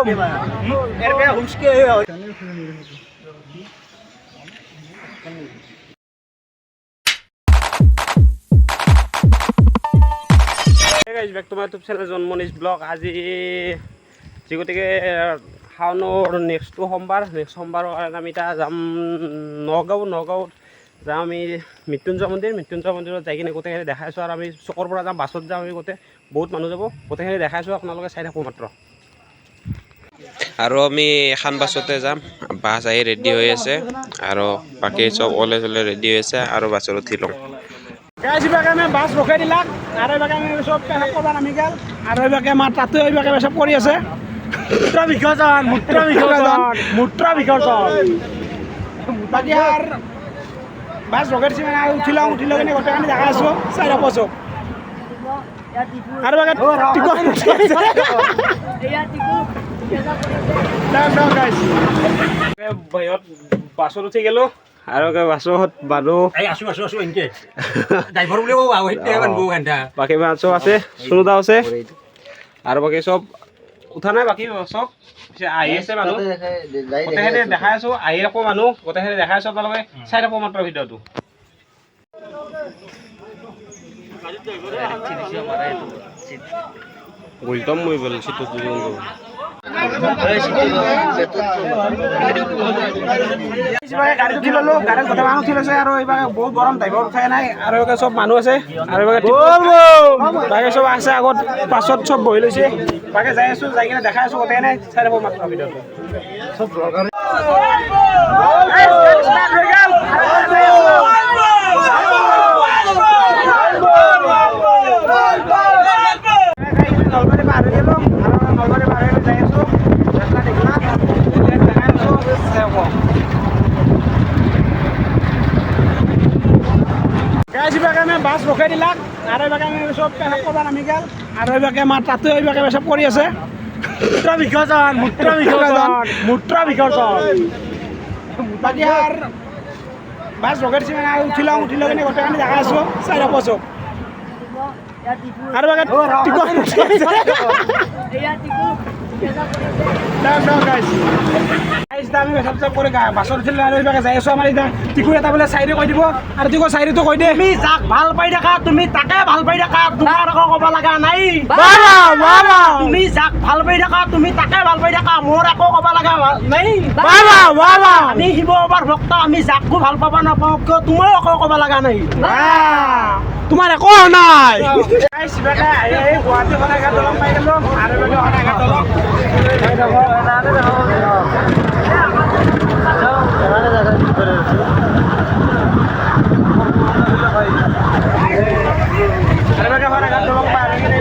এৰ বে হুসকে guys back তোমাৰ YouTube channel জন্মনিজ blog. আজি যি গতিকে শাওনৰ নেক্সট সোমবাৰৰ কাৰণে আমি এতিয়া যাম নগাঁৱত যাম আমি মৃত্যুঞ্জয় মন্দিৰত যাই কিনে গোটেইখিনি দেখাইছোঁ। আৰু আমি চকৰ পৰা যাম, বাছত যাম, আমি গোটেই বহুত মানুহ যাব, গোটেইখিনি দেখাইছোঁ, আপোনালোকে চাই থাকোঁ মাত্ৰ। আৰু আমি এখন বাছতে যাম, বাছ আহি ৰেডি হৈ আছে আৰু বাকী চব ওলে চলে ৰেডি হৈ আছে আৰু বাছত উঠি লওঁ। এইবাকে আমি বাছ ৰখাই দিলাক আৰু এইবাকে আমি চব পেশাব কৰিব নামি গেল আৰু এইবাকে আমাৰ তাতো এইবাকে পেশাব কৰি আছে। মূত্ৰ বিসৰ্জন বাকী আৰু বাছ ৰখাই দিছে মানে উঠি লওঁ কিনে গোটেইখিনি দেখা আছোঁ চাই থাকোঁ চব। আৰু বাছত উঠি গেলোঁ আৰু বাছত মানুহ বাকী চব আছে, সুনুদা আছে আৰু বাকী চব উঠা নাই, বাকী চব আহি আছে মানুহ, গোটেইখিনি দেখাই আছোঁ। আহি আকৌ মানুহ গোটেইখিনি দেখাই আছোঁ, আপোনালোকে চাই থাকোঁ মাত্ৰ ভিডিঅ'টো। গলতম মই বল সিটো দুজন গাড়ীত উঠি ল'লোঁ, গাড়ীত গোটেই মানুহ উঠি লৈছে আৰু এইবাৰ বহুত গৰম, ড্ৰাইভাৰ উঠাই নাই আৰু চব মানুহ আছে আৰু বাকী চব আছে আগত, পাছত চব বহি লৈছে। বাকী যাই আছোঁ, যাই কিনে দেখাই আছোঁ, গোটেই নাই চাই থাকোঁ মাত্ৰ ভিডিঅ'টো। নলবাৰী পাৰ হৈ গ'লোঁ আৰু নলবাৰী পাৰ হৈ যাই আছোঁ, ৰাস্তা দেখিলা দেখাই আছোঁ। এইবাকে আমি বাছ ৰখাই দিলাক আৰু এইবাকে আমি চব পেশাব কৰিব নামি গেল আৰু এইবাকে আমাৰ তাতো এইবাকে পেশাব কৰি আছে। মূত্ৰ বিসৰ্জন বাকী আৰু বাছ ৰখাই দিছে মানে উঠি লওঁ কিনে গোটেইখিনি দেখা আছোঁ চাই থাকোঁ চব। আৰু আমি পেচাব কৰি বাছত উঠিলোঁ আৰু এইবাকে যাই আছোঁ। আমাৰ এতিয়া টিকু এটা বোলে চাইডে কৈ দিব আৰু টিকু চাইডেটো কৈ দিয়ে, তুমি যাক ভাল পাই থাকা তুমি তাকে ভাল পাই থাকা, তোমাৰ একো ক'ব লগা নাই। তুমি যাক ভাল পাই থাকা তুমি তাকে ভাল পাই থাকা, মোৰ একো ক'ব লগা নাই। আমি শিৱ বাবাৰ ভক্ত, আমি যাকো ভাল পাব নাপাওঁ কিয় তোমাৰো একো ক'ব লগা নাই, তোমাৰ একো নাই। গুৱাহাটী শৰাইঘাট দলং পাই গ'লোঁ আৰু শৰাইঘাট দলং শৰাইঘাট দলং পাৰ হৈ কিনে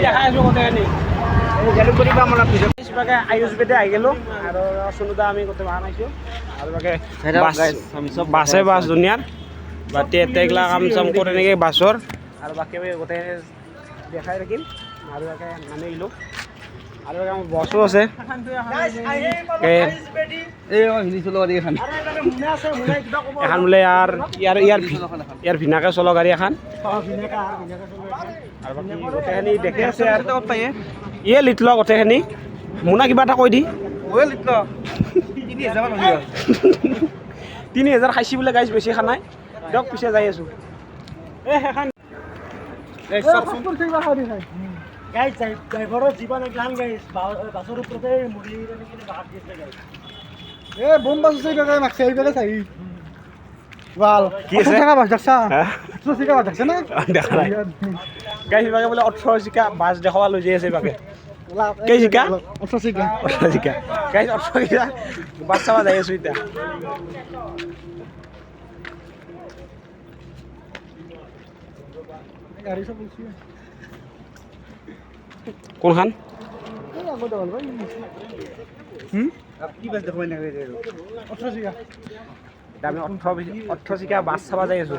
দেখাই আছোঁ গোটেইখিনি। আয়ুষবেদে আহি গ'লোঁ আৰু সুনুদা আমি গোটেই বাহান আহিছোঁ আৰু বাছে বাছ দুনিয়াৰ বাতি এটেগলা কাম চাম কৰে নেকি বাছৰ আৰু বাকী গোটেই দেখাই থাকিম আৰু নামি আহিলোঁ আৰু বছো আছে। এখন বোলে ইয়াৰ ভিনাকে চলো গাড়ী এখন আৰু বাকী গোটেইখিনি দেখি আছে আৰু ইয়ে লিট ল গোটেইখিনি মোনা কিবা এটা কৈ দি 3000 খাইছি বোলে গাইজ, বেছি খানাই দিয়ক। পিছে যাই আছোঁ ড্ৰাইভাৰৰ জীৱন একলান গাইজ, বাছৰ ওপৰতে মুড়ি ভাত দিছে গাইজ। বোম বাছ মাছে এইফালে চাই কি আছে না দেখা নাই গাইজ। ইবাকে বোলে 18 চিকা বাছ দেখুৱা লৈ যাই আছে ইবাকে। কেই চিকা 18 চিকা গাইজ, 18 চিকা বাছ চাবা যাই আছোঁ এতিয়া। কোনখান আমি 18 চিকা বাছ চাবা যাই আছোঁ।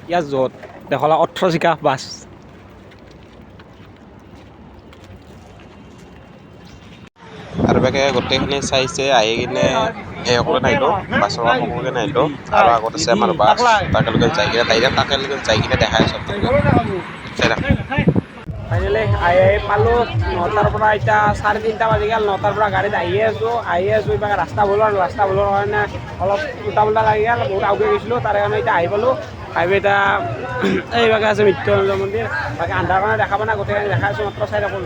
ইয়াত য'ত দেখলা 18 চিকা বাছ আৰু বাকে গোটেইখিনি চাইছে আহি কিনে সকলোৱে নাহিলোঁ বাছৰ সকলোকে নাহিলোঁ আৰু আগত আছে আমাৰ বাছ তাকেলৈকে যাই কিনে ডাইৰেক্ট তাকেলৈকে যাই কিনে দেখাই আছোঁ ফাইনেলি আহি পালোঁ 9টাৰ পৰা এতিয়া 3:30 বাজি গ'ল 9টাৰ পৰা গাড়ীত আহিয়ে আছোঁ এইবাৰ ৰাস্তা ভুলৰ কাৰণে অলপ উল্টা পুল্টা লাগি গ'ল বহুত আগুৱাই গৈছিলোঁ তাৰে কাৰণে এতিয়া আহি পালোঁ এতিয়া এইভাগে আছে মৃত্যুঞ্জয় মন্দিৰ বাকী আন্ধাৰ কাৰণে দেখা পোৱা নাই গোটেইখিনি দেখাই আছোঁ মাত্ৰ চাই থাকোঁ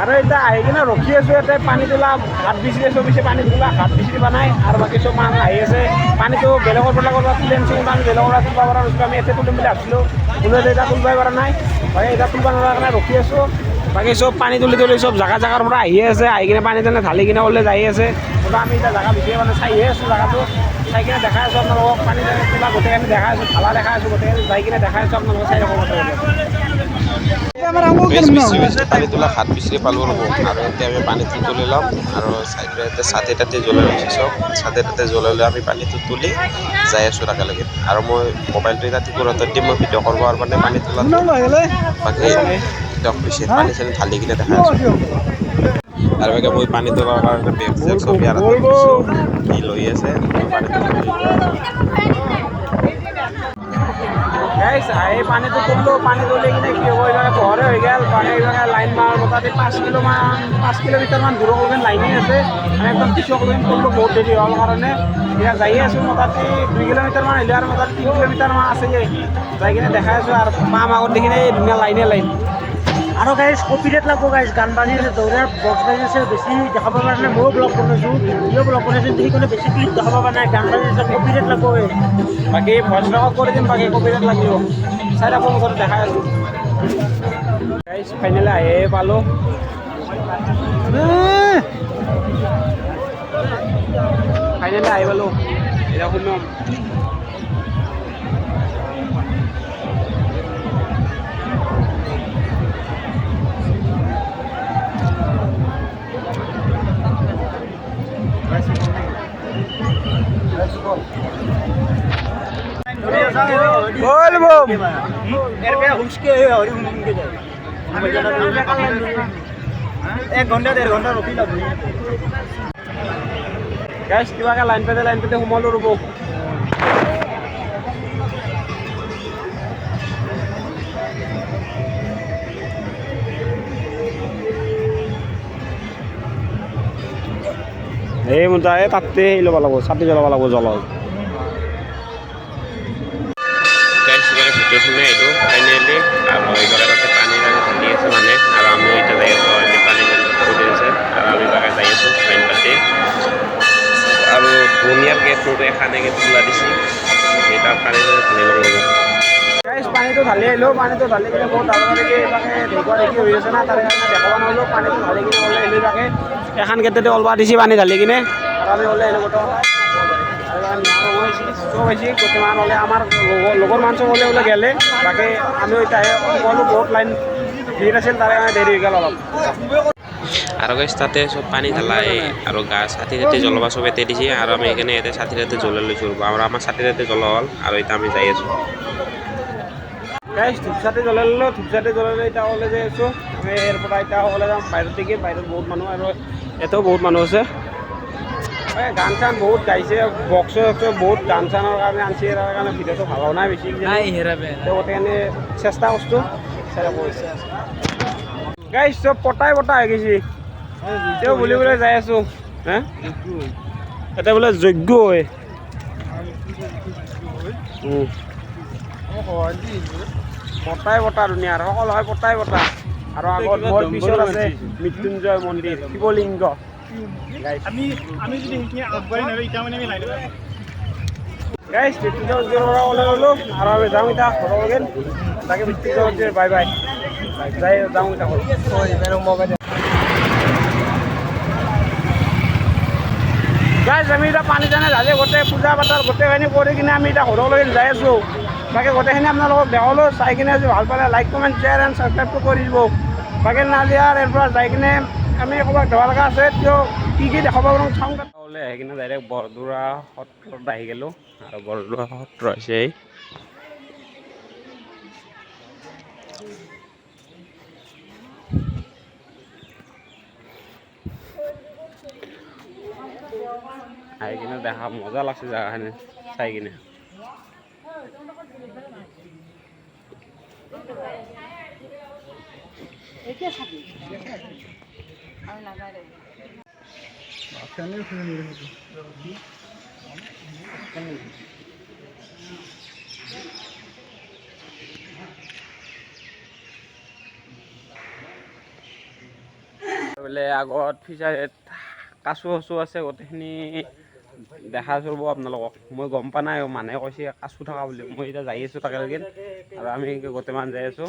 আৰু এতিয়া আহি কিনে ৰখি আছোঁ ইয়াতে পানী তোলা ঘাট বিচৰি আছোঁ পিছে পানী তোলা ঘাট বিচৰি পোৱা নাই আৰু বাকী চব মানুহ আহি আছে পানীটো বেলেগৰ পৰা তুলি আনিছোঁ কিন্তু আমি বেলেগৰ পৰা তুলিব পৰা নাছিলোঁ আমি ইয়াতে তুলিম বুলি ভাবিছিলোঁ বোলো এতিয়া তুলিবই পৰা নাই বাকী এতিয়া তুলিব নোৱাৰাৰ কাৰণে ৰখি আছোঁ বাকী চব পানী তুলি চব জাগাৰ পৰা আহিয়ে আছে আহি কিনে পানী তেনে ঢালি কিনে ওলাই যাই আছে কিন্তু আমি এতিয়া জাগা বিচাৰি মানে চাইহে আছোঁ জাগাটো চাই কিনে দেখাই আছোঁ আপোনালোকক পানী তেনে তোলা গোটেইখিনি দেখাই আছোঁ ঢালা দেখাই আছোঁ গোটেইখিনি যাই কিনে দেখাই আছোঁ আপোনালোকক চাই থাকক পানী তোলা হাত বিচাৰি পালোঁ ৰ'ব আৰু এতিয়া আমি পানীটো তুলি ল'ম আৰু চাইডে ছাতি তাতে জ্বলাই লৈছোঁ চব ছাতি তাতে জ্বলাই লৈ আমি পানীটো তুলি যাই আছোঁ তাকেলৈকে আৰু মই মোবাইলটো এতিয়া টিকুৰত দি মই ভিডিঅ' কৰিব কাৰণে পানী তোলা বাকী একদম বেছি পানী চানী ঢালি কিনে দেখাই আছোঁ আৰু বাকী মই পানী তোলাৰ কাৰণে বেগ চেগ চব ইয়াত কি লৈ আছে এই পানীটো তুলিলোঁ পানী তুলি কিনে কি হ'ব এইভাগে পোহৰে হৈ গ'ল পানী এইভাগে লাইন মাৰ মোটামুটি 5 কিলোমিটাৰমান দূৰৰ লগত লাইনে আছে আমি একদম পিছক লৈ তুলিলোঁ বহুত দেৰি হ'ল কাৰণে এতিয়া যাই আছোঁ মোটামুটি 2 কিলোমিটাৰমান আহিলে আৰু মোটামুটি 3 কিলোমিটাৰমান আছে যাই কিনে দেখাই আছোঁ আৰু পাম আগত দেখিনে ধুনীয়া লাইন আৰু গাইজ কপিৰাইট লাগব গাইজ গান বাজি আছে দৌৰাৰ বক্স বাজি আছে বেছি দেখাব পৰা নাই ময়ো ব্লগ বনাইছোঁ তুমিও ব্লগ বনাইছোঁ সেইকাৰণে বেছি ক্লিপ দেখাব পৰা নাই গান বাজি আছে কপিৰাইট লাগব বাকী ভইচ ৰেকৰ্ড কৰি দিম বাকী কপিৰাইট লাগিব চাই থাকোঁ মুঠতে দেখাই আছোঁ গাইজ ফাইনেলি আহিয়ে পালোঁ ফাইনেলি আহি পালোঁ এতিয়া শুনম এক ঘণ্টা 1.5 ঘণ্টা ৰখি লাভ গাইজ কিবাকে লাইন পাতে সোমালোঁ ৰ'ব এই মোটা এই তাতে ল'ব লাগিব ছাতি জ্বলাব লাগিব জ্বলাব ভিডিঅ' শুনি আহিলোঁ ফাইনেলি আৰু এইবাৰ তাতে পানী ঢালি আছে মানে আৰু আমিও এতিয়া যাই আছোঁ এনে পানী ফুটি আছে আৰু আমি বাগে যাই আছোঁ ফাইন পাতি আৰু ধুনীয়াকৈ ফটো এখানেকৈ তোলা দিছে সেইটা পানী ঢালি ল'ব লাগিব গাইজ পানীটো ঢালি আহিলোঁ পানীটো ঢালি কিনে বহুত ডাঙৰকৈ ঢেকুৱা দেখি হৈ আছে না তাৰে কাৰণে দেখাব নহ'লোঁ পানীটো ঢালি কিনে ওলাই আহিলোঁ তাকে এখন কেতিয়াতে ওলবা দিছে পানী ঢালি কিনে আৰু আমি ওলাই আহিলোঁ গোটেই চব আহিছে গোটেইমান হ'লে আমাৰ লগৰ মানুহ চব ওলাই গ'লে বাকী আমিও এতিয়া সকলো বহুত লাইন ভিৰ আছিল তাৰে কাৰণে দেৰি হৈ গ'ল অলপ আৰু গাইজ তাতে চব পানী ঢালাই আৰু গা ছাতি তাতে জ্বলাব চব এতে দিছে আৰু আমি সেইকাৰণে ইয়াতে ছাতি তাতে জ্বলাই লৈছোঁ আৰু আমাৰ ছাতি তাতে জ্বলোৱা হ'ল আৰু এতিয়া আমি যাই আছোঁ গাইজ ধূপচাতি জ্বলাই ল'লোঁ ধূপচাতি জ্বলাই লৈ এতিয়া ওলাই যাই আছোঁ আমি ইয়াৰ পৰা এতিয়া ওলাই যাম বাহিৰত দেখি বাহিৰত বহুত মানুহ আৰু ইয়াতেও বহুত মানুহ আছে গান চান বহুত গাইছে বক্স বহুত গান চানৰ কাৰণে আনছে তাৰ কাৰণে ভিডিঅ'টো ভাল হোৱা নাই বেছি গোটেইখিনি চেষ্টা কৰিছোঁ গাইজ চব পটাই হৈ গৈছে তেওঁ বুলি যাই আছোঁ হে ইয়াতে বোলে যজ্ঞ হয় পটাই ধুনীয়া আৰু সকলো হয় পটাই আৰু আগত মোৰ পিছত আছে মৃত্যুঞ্জয় মন্দিৰ শিৱলিংগ আমি যদি আগবাঢ়ি নাযাওঁ এতিয়া মানে আমি লাইন গাইজ মৃত্যুঞ্জয় মন্দিৰৰ পৰা ওলাই ল'লোঁ আৰু আমি যাওঁ এতিয়া ঘৰৰ গ'ল তাকে মৃত্যুঞ্জয় মন্দিৰ বাই যাই যাওঁ এতিয়া ঘৰ গাইজ আমি এতিয়া পানী চানী ঢালি গোটেই পূজা পাতল গোটেইখিনি কৰি কিনে আমি এতিয়া ঘৰলৈ যাই আছোঁ। বাকী গোটেইখিনি আপোনালোকক দেখালোঁ, চাই কিনে আজি ভাল পালে লাইক কমেণ্ট শ্বেয়াৰ এণ্ড ছাবস্ক্ৰাইবটো কৰি দিব। বাকী নালি আৰু ইয়াৰ পৰা যাই কিনে আমি ক'ৰবাত যাব লগা আছে, তেওঁ কি দেখাব পাৰোঁ চাওঁ। ওলাই আহি কিনে ডাইৰেক্ট বৰদোৱা সত্ৰত আহি গ'লোঁ আৰু বৰদোৱা সত্ৰ হৈছে এই আহি কিনে দেখা মজা লাগছে জেগাখিনি চাই কিনে। বোলে আগত ফিচাৰীত কাছু চাচু আছে, গোটেইখিনি দেখা চলিব আপোনালোকক। মই গম পোৱা নাই, মানুহে কৈছে কাছু থকা বুলি। মই এতিয়া যাই আছোঁ তাকে লেগি আৰু আমি গোটেইমান যাই আছোঁ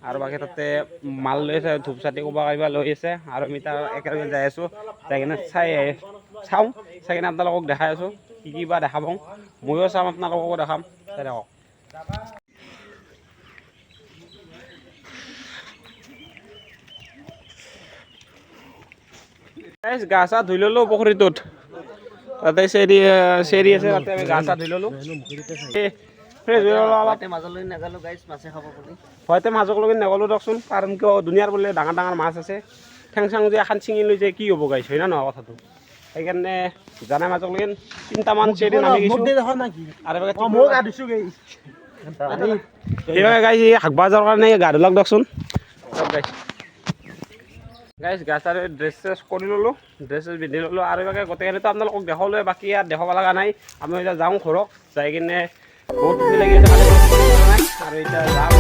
আৰু বাকী তাতে মাল লৈ আছে, ধূপ চাতি কোবা কিবা লৈ আছে আৰু আমি তাৰ একেলগে যাই আছোঁ। যাই কিনে চাওঁ চাই কিনে আপোনালোকক দেখাই আছোঁ কি বা দেখা পাওঁ। ময়ো চাম, আপোনালোককো দেখাম, চাই থাকক। গা চা ধুই ল'লোঁ পুখুৰীটোত, তাতে চেৰি আছে, তাতে আমি গা চা ধুই ল'লোঁ। ফ্ৰেছ হৈ ল'লোঁ অলপ। মাজলৈ নাগালোঁ গাইজ, মাছে খাব বুলি। হয়তো মাজক লগি নগ'লোঁ দিয়কচোন, কাৰণ কিয় দুনিয়াৰ বোলে ডাঙৰ ডাঙৰ মাছ আছে, ঠেং চাং যে এখন ছিঙি লৈ যায় কি হ'ব গাইছ, হয় না নহয় কথাটো? সেইকাৰণে জানাই মাজক লগি 3টামান চেৰি নামি গৈছোঁ আৰু সেইবাবে গাইছ শাক ভাজাৰ কাৰণে গা ধুলাক দিয়কচোন। গাইছ গা চা ড্ৰেছ চেছ কৰি ল'লোঁ, ড্ৰেছ চেছ পিন্ধি ল'লোঁ আৰু এইভাগে গোটেইখিনিতো আপোনালোকক দেখালোৱে। বাকী ইয়াত দেখাব লগা নাই, আমি এতিয়া যাওঁ ঘৰত যাই কিনে বহুত লাগি আছে আৰু এতিয়া যাম।